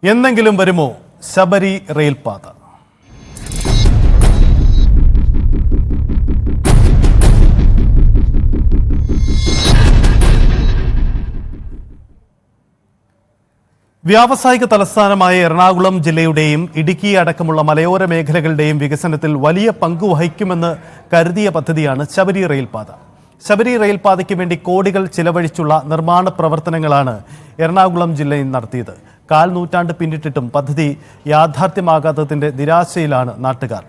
എന്തെങ്കിലും വരുമോ ശബരി റെയിൽപാത? വ്യാവസായിക തലസ്ഥാനമായ എറണാകുളം ജില്ലയുടെയും ഇടുക്കി അടക്കമുള്ള മലയോര മേഖലകളുടെയും വികസനത്തിൽ വലിയ പങ്ക് വഹിക്കുമെന്ന് കരുതിയ പദ്ധതിയാണ് ശബരി റെയിൽപാത. ശബരി റെയിൽപാതയ്ക്ക് വേണ്ടി കോടികൾ ചിലവഴിച്ചുള്ള നിർമ്മാണ പ്രവർത്തനങ്ങളാണ് എറണാകുളം ജില്ലയിൽ നടത്തിയത്. 1/4 നൂറ്റാണ്ട് പിന്നിട്ടിട്ടും പദ്ധതി യാഥാർത്ഥ്യമാകാത്തതിന്റെ നിരാശയിലാണ് നാട്ടുകാർ.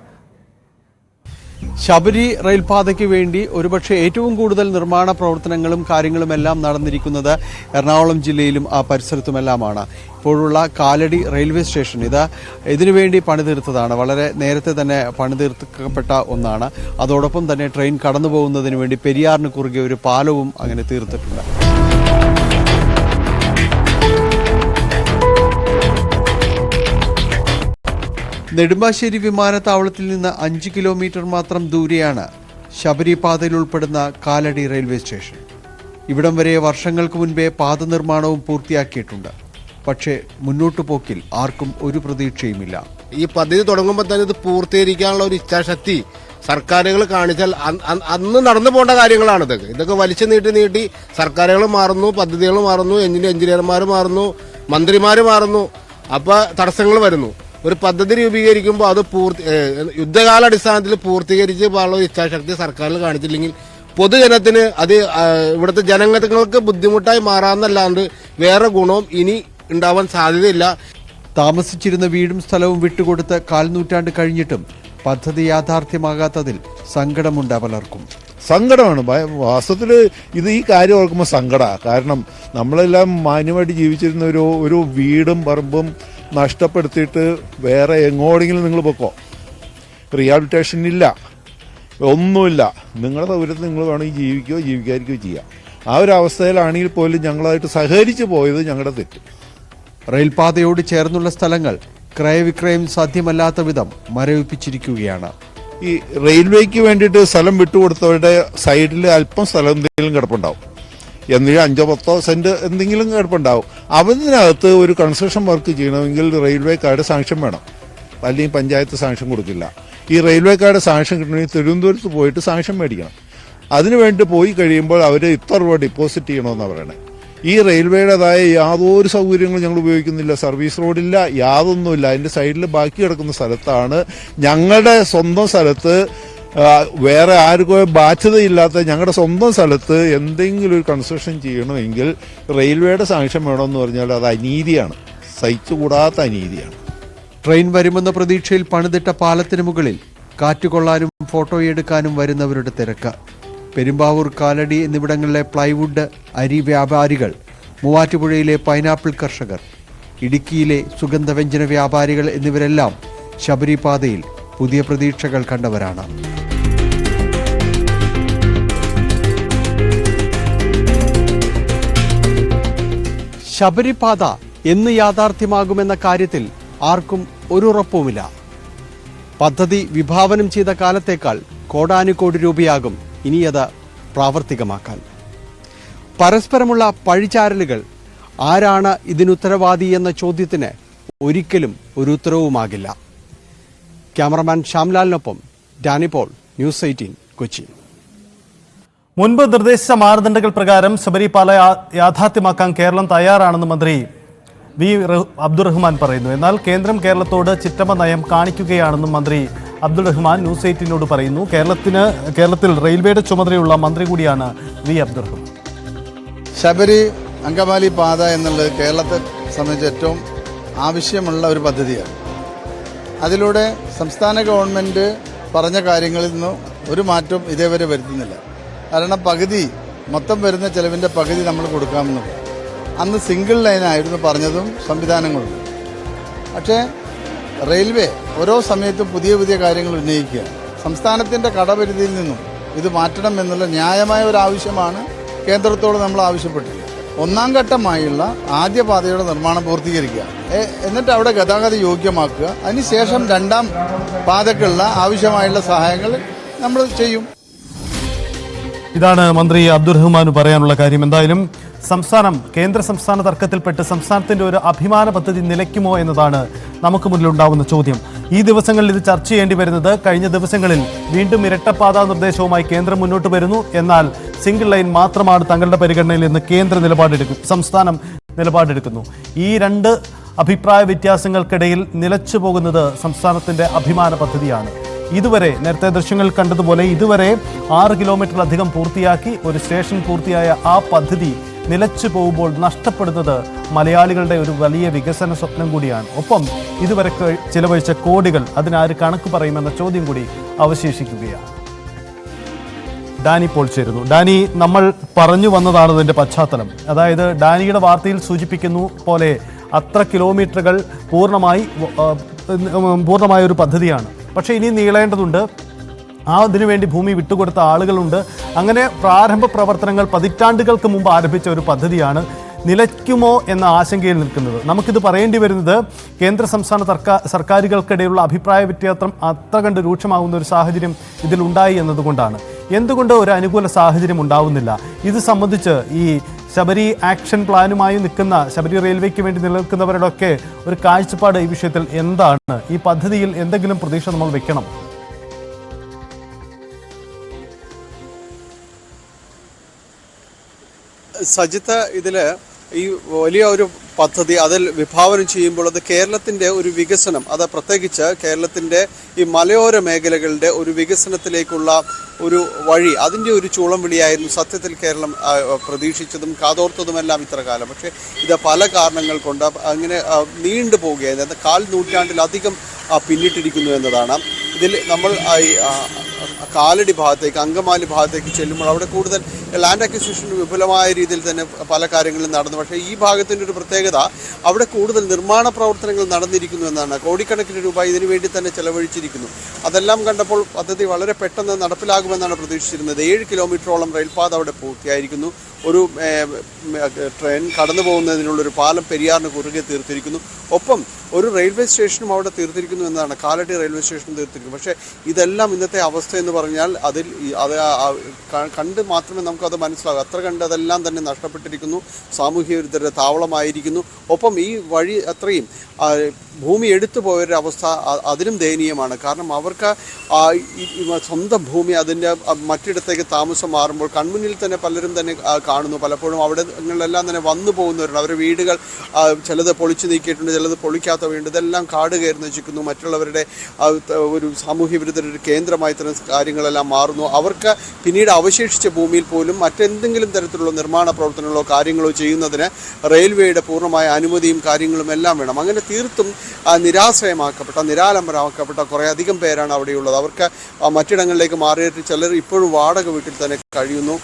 ശബരി റെയിൽപാതയ്ക്ക് വേണ്ടി ഒരുപക്ഷെ ഏറ്റവും കൂടുതൽ നിർമ്മാണ പ്രവർത്തനങ്ങളും കാര്യങ്ങളുമെല്ലാം നടന്നിരിക്കുന്നത് എറണാകുളം ജില്ലയിലും ആ പരിസരത്തുമെല്ലാമാണ്. ഇപ്പോഴുള്ള കാലടി റെയിൽവേ സ്റ്റേഷൻ ഇതിനുവേണ്ടി പണിതീർത്തതാണ്. വളരെ നേരത്തെ തന്നെ പണിതീർക്കപ്പെട്ട ഒന്നാണ്. അതോടൊപ്പം തന്നെ ട്രെയിൻ കടന്നു പോകുന്നതിന് വേണ്ടി പെരിയാറിന് കുറുകെ ഒരു പാലവും അങ്ങനെ തീർത്തിട്ടുണ്ട്. നെടുമ്പാശ്ശേരി വിമാനത്താവളത്തിൽ നിന്ന് 5 കിലോമീറ്റർ മാത്രം ദൂരെയാണ് ശബരി പാതയിൽ ഉൾപ്പെടുന്ന കാലടി റെയിൽവേ സ്റ്റേഷൻ. ഇവിടം വരെ വർഷങ്ങൾക്ക് മുൻപേ പാത നിർമ്മാണവും പൂർത്തിയാക്കിയിട്ടുണ്ട്. പക്ഷേ മുന്നോട്ടു പോക്കിൽ ആർക്കും ഒരു പ്രതീക്ഷയുമില്ല. ഈ പദ്ധതി തുടങ്ങുമ്പോൾ തന്നെ ഇത് പൂർത്തീകരിക്കാനുള്ള ഒരു ഇച്ഛാശക്തി സർക്കാരുകൾ കാണിച്ചാൽ അന്ന് നടന്നു പോകേണ്ട കാര്യങ്ങളാണ്. ഇതൊക്കെ വലിച്ചു നീട്ടി സർക്കാരുകൾ മാറുന്നു, പദ്ധതികൾ മാറുന്നു, എഞ്ചിനീയർമാർ മാറുന്നു, മന്ത്രിമാർ മാറുന്നു, അപ്പോൾ തടസ്സങ്ങൾ വരുന്നു. ഒരു പദ്ധതി രൂപീകരിക്കുമ്പോൾ അത് യുദ്ധകാലാടിസ്ഥാനത്തിൽ പൂർത്തീകരിച്ച് പോകാനുള്ള ഇച്ഛാശക്തി സർക്കാരിൽ കാണിച്ചില്ലെങ്കിൽ പൊതുജനത്തിന് അത് ഇവിടുത്തെ ജനങ്ങൾക്ക് ബുദ്ധിമുട്ടായി മാറാമെന്നല്ലാണ്ട് വേറെ ഗുണവും ഇനി ഉണ്ടാവാൻ സാധ്യതയില്ല. താമസിച്ചിരുന്ന വീടും സ്ഥലവും വിട്ടുകൊടുത്ത് 1/4 നൂറ്റാണ്ട് കഴിഞ്ഞിട്ടും പദ്ധതി യാഥാർത്ഥ്യമാകാത്തതിൽ സങ്കടമുണ്ട് പലർക്കും. സങ്കടമാണ് വാസ്തവത്തിൽ. ഇത് ഈ കാര്യം ഓർക്കുമ്പോൾ സങ്കടമാണ്. കാരണം നമ്മളെല്ലാം മാന്യമായിട്ട് ജീവിച്ചിരുന്ന ഒരു വീടും പറമ്പും നഷ്ടപ്പെടുത്തിയിട്ട് വേറെ എങ്ങോടെങ്കിലും നിങ്ങൾ പൊക്കോ, റിഹാബിലിറ്റേഷൻ ഇല്ല, ഒന്നുമില്ല. നിങ്ങളുടെ സൗകര്യത്തിൽ നിങ്ങൾ വേണമെങ്കിൽ ജീവിക്കുകയോ ജീവിക്കാതിരിക്കുകയോ ചെയ്യാം. ആ ഒരു അവസ്ഥയിലാണെങ്കിൽ പോലും ഞങ്ങളായിട്ട് സഹകരിച്ചു പോയത് ഞങ്ങളുടെ തെറ്റ്. റെയിൽപാതയോട് ചേർന്നുള്ള സ്ഥലങ്ങൾ ക്രയവിക്രയം സാധ്യമല്ലാത്ത വിധം മരവിപ്പിച്ചിരിക്കുകയാണ്. ഈ റെയിൽവേക്ക് വേണ്ടിയിട്ട് സ്ഥലം വിട്ടുകൊടുത്തവരുടെ സൈഡിൽ അല്പം സ്ഥലം എന്തെങ്കിലും കിടപ്പുണ്ടാവും, എന്തെങ്കിലും 5-10 സെന്റ് എന്തെങ്കിലും കിടപ്പുണ്ടാവും. അതിനകത്ത് ഒരു കൺസ്ട്രക്ഷൻ വർക്ക് ചെയ്യണമെങ്കിൽ റെയിൽവേക്കാരുടെ സാങ്ഷൻ വേണം, അല്ലെങ്കിൽ പഞ്ചായത്ത് സാങ്ഷൻ കൊടുക്കില്ല. ഈ റെയിൽവേക്കാരുടെ സാങ്ഷൻ കിട്ടണമെങ്കിൽ തിരുവനന്തപുരത്ത് പോയിട്ട് സാങ്ഷൻ മേടിക്കണം. അതിനുവേണ്ടി പോയി കഴിയുമ്പോൾ അവർ ഇത്ര രൂപ ഡെപ്പോസിറ്റ് ചെയ്യണമെന്നാണ് പറയണത്. ഈ റെയിൽവേയുടേതായ യാതൊരു സൗകര്യങ്ങളും ഞങ്ങൾ ഉപയോഗിക്കുന്നില്ല. സർവീസ് റോഡില്ല, യാതൊന്നുമില്ല. അതിൻ്റെ സൈഡിൽ ബാക്കി കിടക്കുന്ന സ്ഥലത്താണ്, ഞങ്ങളുടെ സ്വന്തം സ്ഥലത്ത്, വേറെ ആർക്കും ബാധ്യതയില്ലാത്ത ഞങ്ങളുടെ സ്വന്തം സ്ഥലത്ത് എന്തെങ്കിലും ഒരു കൺസ്ട്രക്ഷൻ ചെയ്യണമെങ്കിൽ റെയിൽവേയുടെ സാങ്ഷൻ വേണമെന്ന് പറഞ്ഞാൽ അത് അനീതിയാണ്, സഹിച്ചുകൂടാത്ത അനീതിയാണ്. ട്രെയിൻ വരുമെന്ന പ്രതീക്ഷയിൽ പണിതിട്ട പാലത്തിന് മുകളിൽ കാറ്റുകൊള്ളാനും ഫോട്ടോയെടുക്കാനും വരുന്നവരുടെ തിരക്ക്. പെരുമ്പാവൂർ, കാലടി എന്നിവിടങ്ങളിലെ പ്ലൈവുഡ്, അരി വ്യാപാരികൾ, മൂവാറ്റുപുഴയിലെ പൈനാപ്പിൾ കർഷകർ, ഇടുക്കിയിലെ സുഗന്ധവ്യഞ്ജന വ്യാപാരികൾ എന്നിവരെല്ലാം ശബരി പാതയിൽ പുതിയ പ്രതീക്ഷകൾ കണ്ടവരാണ്. ശബരിപാത എന്ന് യാഥാർത്ഥ്യമാകുമെന്ന കാര്യത്തിൽ ആർക്കും ഒരു ഉറപ്പുമില്ല. പദ്ധതി വിഭാവനം ചെയ്ത കാലത്തേക്കാൾ കോടാനുകോടി രൂപയാകും ഇനിയത് പ്രാവർത്തികമാക്കാൻ. പരസ്പരമുള്ള പഴിചാരലുകൾ, ആരാണ് ഇതിനുത്തരവാദി എന്ന ചോദ്യത്തിന് ഒരിക്കലും ഒരു ഉത്തരവുമാകില്ല. ക്യാമറമാൻ ശ്യാംലാലിനൊപ്പം ഡാനി പോൾ, ന്യൂസ് 18, കൊച്ചി. മുൻപ് നിർദ്ദേശിച്ച മാനദണ്ഡങ്ങൾ പ്രകാരം ശബരിപാത യാഥാർത്ഥ്യമാക്കാൻ കേരളം തയ്യാറാണെന്ന് മന്ത്രി വി അബ്ദുറഹ്മാൻ പറയുന്നു. എന്നാൽ കേന്ദ്രം കേരളത്തോട് ചിറ്റമ്മ നയം കാണിക്കുകയാണെന്നും മന്ത്രി അബ്ദുറഹ്മാൻ ന്യൂസ് 18നോട് പറയുന്നു. കേരളത്തിൽ റെയിൽവേയുടെ ചുമതലയുള്ള മന്ത്രി കൂടിയാണ് വി അബ്ദുറഹ്മാൻ. ശബരി അങ്കമാലി പാത എന്നുള്ളത് കേരളത്തെ സംബന്ധിച്ച് ഏറ്റവും ആവശ്യമുള്ള ഒരു പദ്ധതിയാണ്. അതിലൂടെ സംസ്ഥാന ഗവൺമെൻറ് പറഞ്ഞ കാര്യങ്ങളിൽ നിന്നും ഒരു മാറ്റവും ഇതേവരെ വരുത്തുന്നില്ല. കാരണം മൊത്തം വരുന്ന ചെലവിൻ്റെ പകുതി നമ്മൾ കൊടുക്കാമെന്നുണ്ട്. അന്ന് സിംഗിൾ ലൈനായിരുന്നു പറഞ്ഞതും സംവിധാനങ്ങളും. പക്ഷേ റെയിൽവേ ഓരോ സമയത്തും പുതിയ കാര്യങ്ങൾ ഉന്നയിക്കുക. സംസ്ഥാനത്തിൻ്റെ കടപരിധിയിൽ നിന്നും ഇത് മാറ്റണം എന്നുള്ള ന്യായമായ ഒരു ആവശ്യമാണ് കേന്ദ്രത്തോട് നമ്മൾ ആവശ്യപ്പെട്ടിട്ടുള്ളത്. 1ാം ഘട്ടമായുള്ള ആദ്യ പാതയുടെ നിർമ്മാണം പൂർത്തീകരിക്കുക, എന്നിട്ട് അവിടെ ഗതാഗത യോഗ്യമാക്കുക. അതിനുശേഷം 2ാം പാതക്കുള്ള ആവശ്യമായുള്ള സഹായങ്ങൾ നമ്മൾ ചെയ്യും. ഇതാണ് മന്ത്രി അബ്ദുറഹ്മാൻ പറയാനുള്ള കാര്യം. എന്തായാലും സംസ്ഥാനം കേന്ദ്ര സംസ്ഥാന തർക്കത്തിൽപ്പെട്ട് സംസ്ഥാനത്തിന്റെ ഒരു അഭിമാന പദ്ധതി നിലയ്ക്കുമോ എന്നതാണ് നമുക്ക് മുന്നിലുണ്ടാവുന്ന ചോദ്യം. ഈ ദിവസങ്ങളിൽ ഇത് ചർച്ച ചെയ്യേണ്ടി വരുന്നത് കഴിഞ്ഞ ദിവസങ്ങളിൽ വീണ്ടും ഇരട്ടപ്പാതാ നിർദ്ദേശവുമായി കേന്ദ്രം മുന്നോട്ട് വരുന്നു. എന്നാൽ സിംഗിൾ ലൈൻ മാത്രമാണ് തങ്ങളുടെ പരിഗണനയിൽ നിന്ന് സംസ്ഥാനം നിലപാടെടുക്കുന്നു. ഈ രണ്ട് അഭിപ്രായ വ്യത്യാസങ്ങൾക്കിടയിൽ നിലച്ചു പോകുന്നത് സംസ്ഥാനത്തിന്റെ അഭിമാന പദ്ധതിയാണ്. ഇതുവരെ നേരത്തെ ദൃശ്യങ്ങൾ കണ്ടതുപോലെ ഇതുവരെ 6 കിലോമീറ്ററിലധികം പൂർത്തിയാക്കി ഒരു സ്റ്റേഷൻ പൂർത്തിയായ ആ പദ്ധതി നിലച്ചു പോകുമ്പോൾ നഷ്ടപ്പെടുന്നത് മലയാളികളുടെ ഒരു വലിയ വികസന സ്വപ്നം കൂടിയാണ്. ഒപ്പം ഇതുവരെ ചിലവഴിച്ച കോടികൾ അതിനാര് കണക്ക് പറയുമെന്ന ചോദ്യം കൂടി അവശേഷിക്കുകയാണ്. ഡാനി ഇപ്പോൾ ചേരുന്നു. ഡാനി, നമ്മൾ പറഞ്ഞു വന്നതാണ് ഇതിന്റെ പശ്ചാത്തലം. അതായത് ഡാനിയുടെ വാർത്തയിൽ സൂചിപ്പിക്കുന്നു പോലെ അത്ര കിലോമീറ്ററുകൾ പൂർണ്ണമായ ഒരു പദ്ധതിയാണ്. പക്ഷേ ഇനി നീളേണ്ടതുണ്ട്. അതിനുവേണ്ടി ഭൂമി വിട്ടുകൊടുത്ത ആളുകളുണ്ട്. അങ്ങനെ പ്രാരംഭ പ്രവർത്തനങ്ങൾ പതിറ്റാണ്ടുകൾക്ക് മുമ്പ് ആരംഭിച്ച ഒരു പദ്ധതിയാണ്. നിലയ്ക്കുമോ എന്ന ആശങ്കയിൽ നിൽക്കുന്നത്. നമുക്കിത് പറയേണ്ടി വരുന്നത് കേന്ദ്ര സംസ്ഥാന സർക്കാരുകൾക്കിടയിലുള്ള അഭിപ്രായ വ്യത്യാസം അത്ര കണ്ട് രൂക്ഷമാകുന്ന ഒരു സാഹചര്യം ഇതിലുണ്ടായി എന്നതുകൊണ്ടാണ്. എന്തുകൊണ്ട് ഒരു അനുകൂല സാഹചര്യം ഉണ്ടാവുന്നില്ല? ഇത് സംബന്ധിച്ച് ഈ ശബരി ആക്ഷൻ പ്ലാനുമായി നിൽക്കുന്ന ശബരി റെയിൽവേക്ക് വേണ്ടി നിലനിൽക്കുന്നവരുടെ ഒക്കെ ഒരു കാഴ്ചപ്പാട് ഈ വിഷയത്തിൽ എന്താണ്? ഈ പദ്ധതിയിൽ എന്തെങ്കിലും പ്രതീക്ഷ നമ്മൾ വെക്കണം? സജിത്ത്, ഇതില് ഈ വലിയ ഒരു പദ്ധതി അതിൽ വിഭാവനം ചെയ്യുമ്പോൾ അത് കേരളത്തിന്റെ ഒരു വികസനം, അത് പ്രത്യേകിച്ച് കേരളത്തിന്റെ ഈ മലയോര മേഖലകളുടെ ഒരു വികസനത്തിലേക്കുള്ള ഒരു വഴി, അതിൻ്റെ ഒരു ചൂളം വിളിയായിരുന്നു സത്യത്തിൽ കേരളം പ്രതീക്ഷിച്ചതും കാതോർത്തതുമെല്ലാം ഇത്ര കാലം. പക്ഷേ ഇത് പല കാരണങ്ങൾ കൊണ്ട് അങ്ങനെ നീണ്ടു പോവുകയായിരുന്നു. 1/4 നൂറ്റാണ്ടിലധികം പിന്നിട്ടിരിക്കുന്നു എന്നതാണ്. ഇതിൽ നമ്മൾ കാലടി ഭാഗത്തേക്ക്, അങ്കമാലി ഭാഗത്തേക്ക് ചെല്ലുമ്പോൾ അവിടെ കൂടുതൽ ലാൻഡ് അക്വിസിഷൻ വിപുലമായ രീതിയിൽ തന്നെ പല കാര്യങ്ങളും നടന്നു. പക്ഷേ ഈ ഭാഗത്തിൻ്റെ ഒരു പ്രത്യേകത, അവിടെ കൂടുതൽ നിർമ്മാണ പ്രവർത്തനങ്ങൾ നടന്നിരിക്കുന്നു എന്നാണ്. കോടിക്കണക്കിന് രൂപ ഇതിനു വേണ്ടി തന്നെ ചെലവഴിച്ചിരിക്കുന്നു. അതെല്ലാം കണ്ടപ്പോൾ പദ്ധതി വളരെ പെട്ടെന്ന് നടപ്പിലാകുമെന്നാണ് പ്രതീക്ഷിച്ചിരുന്നത്. 7 കിലോമീറ്ററോളം റെയിൽപാത അവിടെ പൂർത്തിയായിരിക്കുന്നു. ഒരു ട്രെയിൻ കടന്നു പോകുന്നതിനുള്ളൊരു പാലം പെരിയാറിന് കുറുകെ തീർത്തിരിക്കുന്നു. ഒപ്പം ഒരു റെയിൽവേ സ്റ്റേഷനും അവിടെ തീർത്തിരിക്കുന്നു എന്നതാണ്. കാലടി റെയിൽവേ സ്റ്റേഷൻ തീർത്തിരിക്കുന്നു. പക്ഷേ ഇതെല്ലാം ഇന്നത്തെ അവസ്ഥ എന്ന് പറഞ്ഞാൽ അത് കണ്ട് മാത്രമേ നമുക്കത് മനസ്സിലാകൂ. അത്ര കണ്ട് അതെല്ലാം തന്നെ നഷ്ടപ്പെട്ടിരിക്കുന്നു. സാമൂഹ്യ വിരുദ്ധരുടെ താവളമായിരിക്കുന്നു. ഒപ്പം ഈ വഴി അത്രയും ഭൂമി എടുത്തു പോയവരുടെ അവസ്ഥ അതിനും ദയനീയമാണ്. കാരണം അവർക്ക് സ്വന്തം ഭൂമി അതിൻ്റെ മറ്റിടത്തേക്ക് താമസം മാറുമ്പോൾ കൺമുന്നിൽ തന്നെ പലരും തന്നെ കാണുന്നു. പലപ്പോഴും അവിടെങ്ങളിലെല്ലാം തന്നെ വന്നു പോകുന്നവരുണ്ട്. അവരുടെ വീടുകൾ ചിലത് പൊളിച്ചു നീക്കിയിട്ടുണ്ട്, ചിലത് പൊളിക്കാത്ത വീട്, ഇതെല്ലാം കാട് കയറി നശിക്കുന്നു. മറ്റുള്ളവരുടെ ഒരു സാമൂഹ്യ വിരുദ്ധരുടെ കേന്ദ്രമായി ഇത്തരം കാര്യങ്ങളെല്ലാം മാറുന്നു. അവർക്ക് പിന്നീട് അവശേഷിച്ച ഭൂമിയിൽ പോലും മറ്റെന്തെങ്കിലും തരത്തിലുള്ള നിർമ്മാണ പ്രവർത്തനങ്ങളോ കാര്യങ്ങളോ ചെയ്യുന്നതിന് റെയിൽവേയുടെ പൂർണ്ണമായ അനുമതിയും കാര്യങ്ങളും എല്ലാം വേണം. അങ്ങനെ തീർത്തും നിരാലംബരമാക്കപ്പെട്ട കുറേയധികം പേരാണ് അവിടെയുള്ളത്. അവർക്ക് മറ്റിടങ്ങളിലേക്ക് മാറിയിട്ട് ചിലർ ഇപ്പോഴും വാടക വീട്ടിൽ തന്നെ കഴിയുന്നു.